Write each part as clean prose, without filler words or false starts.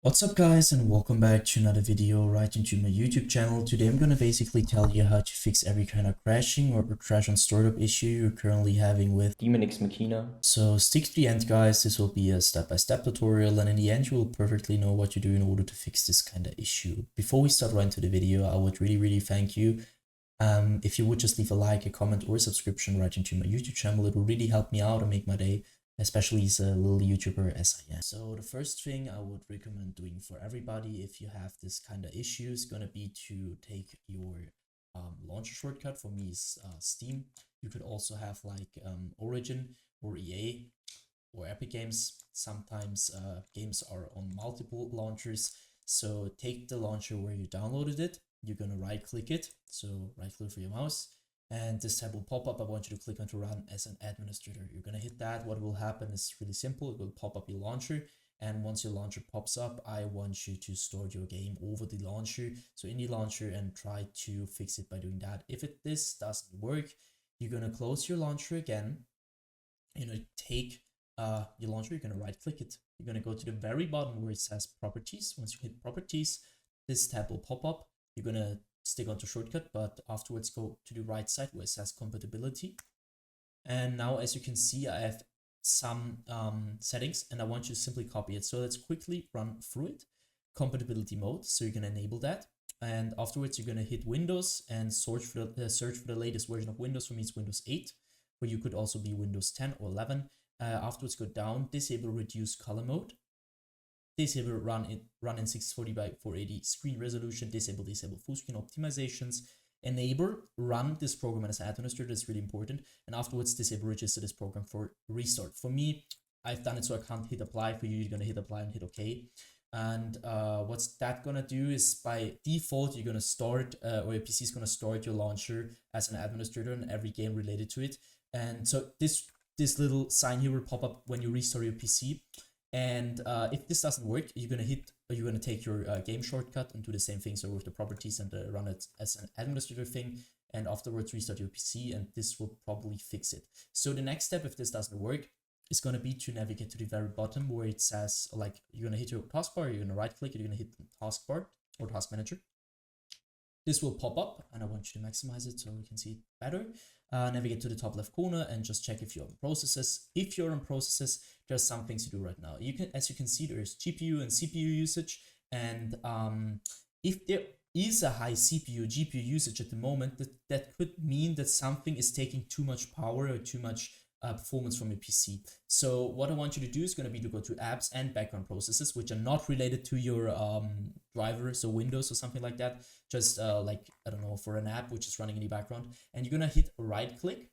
What's up guys, and welcome back to another video right into my YouTube channel. Today I'm gonna basically tell you how to fix every kind of crashing or crash on startup issue you're currently having with Demon X Machina. So stick to the end guys, this will be a step-by-step tutorial, and in the end you will perfectly know what you do in order to fix this kind of issue. Before we start right into the video, I would really thank you if you would just leave a like, a comment, or a subscription right into my YouTube channel. It will really help me out and make my day, especially as a little YouTuber as I am. So the first thing I would recommend doing for everybody if you have this kind of issue is gonna be to take your launcher shortcut. For me is Steam. You could also have like Origin or EA or Epic Games. Sometimes games are on multiple launchers. So take the launcher where you downloaded it. You're gonna right click it. So right click for your mouse. And this tab will pop up. I want you to click on to run as an administrator. You're gonna hit that. What will happen is really simple. It will pop up your launcher. And once your launcher pops up, I want you to start your game over the launcher. So in the launcher and try to fix it by doing that. If this doesn't work, you're gonna close your launcher again. You're gonna take your launcher, you're gonna right click it. You're gonna go to the very bottom where it says properties. Once you hit properties, this tab will pop up. You're gonna stick onto shortcut, but afterwards go to the right side where it says compatibility. And now as you can see, I have some settings and I want you to simply copy it. So let's quickly run through it. Compatibility mode, so you're gonna enable that. And afterwards you're gonna hit Windows and search for the latest version of Windows. For me it's Windows 8, but you could also be Windows 10 or 11. Afterwards go down, disable reduce color mode, disable run in 640 by 480 screen resolution, disable full screen optimizations, enable run this program as an administrator. That's really important. And afterwards disable register this program for restart. For me, I've done it so I can't hit apply. For you, you're gonna hit apply and hit OK. And what's that gonna do is by default you're gonna start or your PC is gonna start your launcher as an administrator in every game related to it. And so this little sign here will pop up when you restart your PC. And if this doesn't work, you're gonna take your game shortcut and do the same thing. So with the properties and run it as an administrator thing, and afterwards restart your PC, and this will probably fix it. So the next step, if this doesn't work, is gonna be to navigate to the very bottom where it says, like, you're gonna hit your taskbar, you're gonna right click, you're gonna hit the taskbar or task manager. This will pop up, and I want you to maximize it so we can see it better. Navigate to the top left corner and just check if you're on processes. If you're on processes, there's some things to do right now. As you can see, there's GPU and CPU usage, and if there is a high CPU GPU usage at the moment, that could mean that something is taking too much power or too much performance from your PC. So what I want you to do is going to be to go to apps and background processes, which are not related to your driver, so Windows or something like that. Just like, I don't know, for an app which is running in the background, and you're going to hit right click,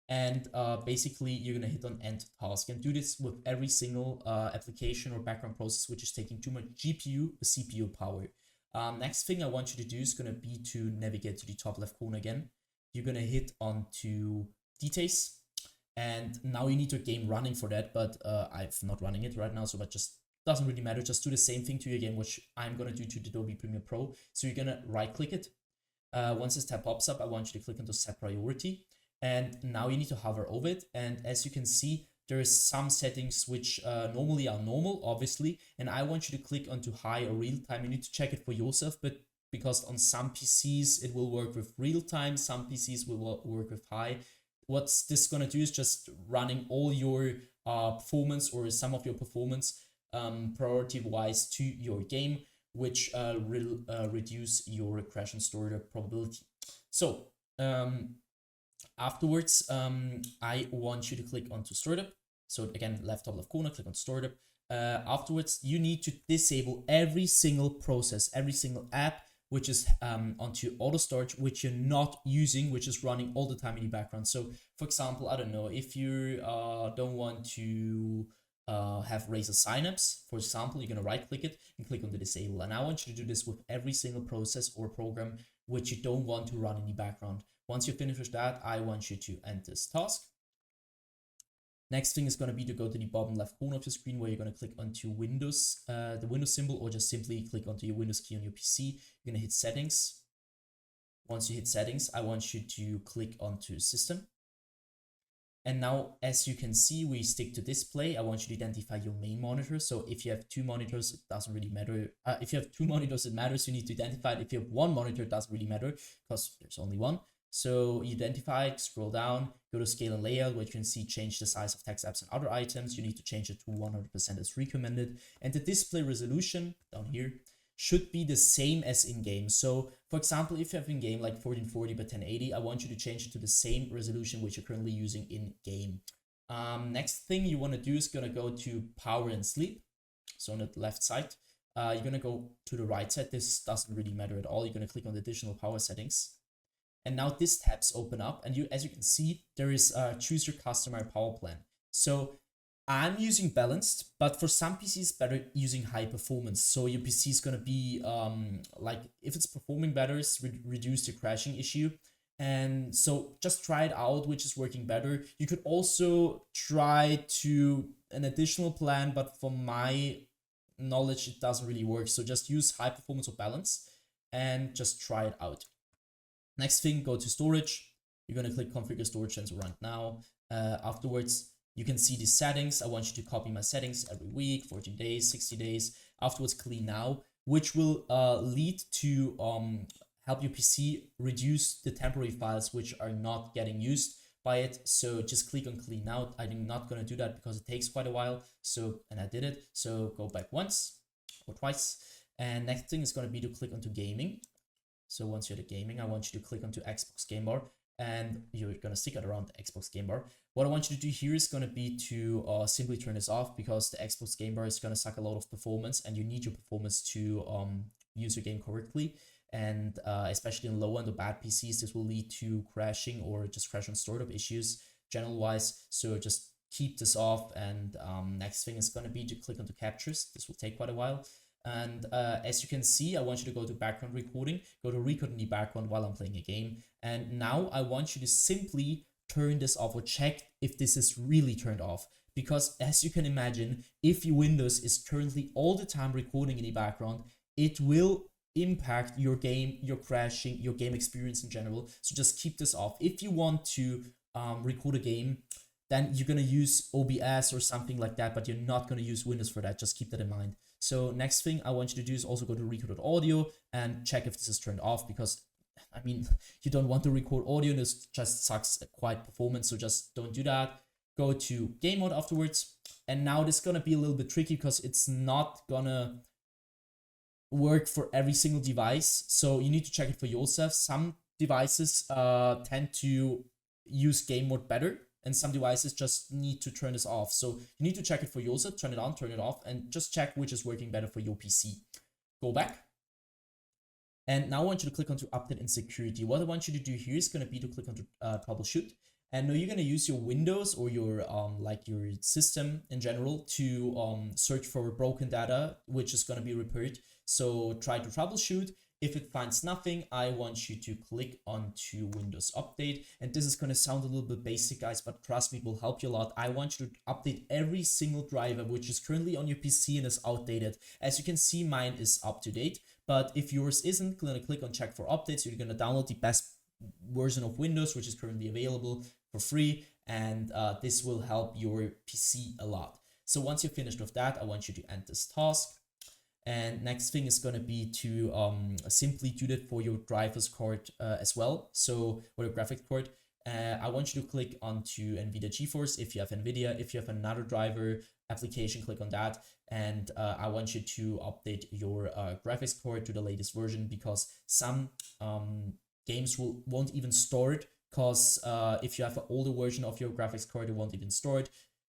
and basically you're going to hit on end task, and do this with every single application or background process which is taking too much GPU or CPU power. Next thing I want you to do is going to be to navigate to the top left corner again. You're going to hit onto details. And now you need your game running for that, but I'm not running it right now, so that just doesn't really matter. Just do the same thing to your game, which I'm gonna do to the Adobe Premiere Pro. So you're gonna right click it. Once this tab pops up, I want you to click onto set priority. And now you need to hover over it. And as you can see, there is some settings which normally are normal, obviously. And I want you to click onto high or real time. You need to check it for yourself, but because on some PCs it will work with real time, some PCs will work with high. What's this gonna do is just running all your performance or some of your performance priority wise to your game, which will reduce your crash and startup probability. So afterwards, I want you to click onto startup. So again, left top left corner, click on startup. Afterwards, you need to disable every single process, every single app which is onto auto start, which you're not using, which is running all the time in the background. So for example, I don't know, if you don't want to have Razer Synapse, for example, you're gonna right click it and click on the disable. And I want you to do this with every single process or program which you don't want to run in the background. Once you finish with that, I want you to end this task. Next thing is going to be to go to the bottom left corner of your screen where you're going to click onto Windows, the Windows symbol, or just simply click onto your Windows key on your PC. You're going to hit settings. Once you hit settings, I want you to click onto system. And now, as you can see, we stick to display. I want you to identify your main monitor. So if you have two monitors, it doesn't really matter. If you have two monitors, it matters. You need to identify it. If you have one monitor, it doesn't really matter because there's only one. So you identify it, scroll down, go to scale and layout, where you can see change the size of text, apps, and other items. You need to change it to 100% as recommended. And the display resolution down here should be the same as in-game. So for example, if you have in-game like 1440 by 1080, I want you to change it to the same resolution which you're currently using in-game. Next thing you want to do is going to go to power and sleep. So on the left side, you're going to go to the right side. This doesn't really matter at all. You're going to click on the additional power settings. And now this tabs open up, and as you can see, there is choose your customer power plan. So I'm using balanced, but for some PCs, better using high performance. So your PC is gonna be like, if it's performing better, it's reduce the crashing issue. And so just try it out, which is working better. You could also try to an additional plan, but from my knowledge, it doesn't really work. So just use high performance or balance and just try it out. Next thing, go to storage. You're gonna click configure storage sensor right now. Afterwards, you can see the settings. I want you to copy my settings every week, 14 days, 60 days. Afterwards, clean now, which will lead to help your PC reduce the temporary files which are not getting used by it. So just click on clean now. I'm not going to do that because it takes quite a while. So, and I did it. So go back once or twice. And next thing is going to be to click onto gaming. So once you're at gaming, I want you to click onto Xbox Game Bar, and you're going to stick it around the Xbox Game Bar. What I want you to do here is going to be to simply turn this off, because the Xbox Game Bar is going to suck a lot of performance, and you need your performance to use your game correctly. And especially in low end or bad PCs, this will lead to crashing or just crash on startup issues general wise. So just keep this off. And next thing is going to be to click onto captures. This will take quite a while. And as you can see, I want you to go to background recording, go to record in the background while I'm playing a game. And now I want you to simply turn this off, or check if this is really turned off. Because as you can imagine, if your Windows is currently all the time recording in the background, it will impact your game, your crashing, your game experience in general. So just keep this off. If you want to record a game, then you're going to use OBS or something like that, but you're not going to use Windows for that. Just keep that in mind. So next thing I want you to do is also go to record audio and check if this is turned off, because I mean, you don't want to record audio, and this just sucks quite performance. So just don't do that. Go to game mode afterwards. And now this is going to be a little bit tricky because it's not gonna work for every single device. So you need to check it for yourself. Some devices tend to use game mode better, and some devices just need to turn this off. So you need to check it for yourself, turn it on, turn it off, and just check which is working better for your PC. Go back. And now I want you to click onto update and security. What I want you to do here is going to be to click onto troubleshoot. And now you're going to use your Windows or your like your system in general to search for broken data, which is going to be repaired. So try to troubleshoot. If it finds nothing, I want you to click onto Windows Update. And this is going to sound a little bit basic, guys, but trust me, it will help you a lot. I want you to update every single driver which is currently on your PC and is outdated. As you can see, mine is up to date. But if yours isn't, going to click on check for updates. You're going to download the best version of Windows, which is currently available for free. And this will help your PC a lot. So once you're finished with that, I want you to end this task. And next thing is going to be to simply do that for your drivers card as well. So, or your graphics card. I want you to click onto NVIDIA GeForce if you have NVIDIA. If you have another driver application, click on that. And I want you to update your graphics card to the latest version, because some games won't even store it. Because if you have an older version of your graphics card, it won't even store it.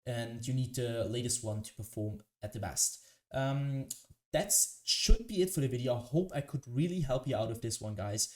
And you need the latest one to perform at the best. That should be it for the video. I hope I could really help you out with this one, guys.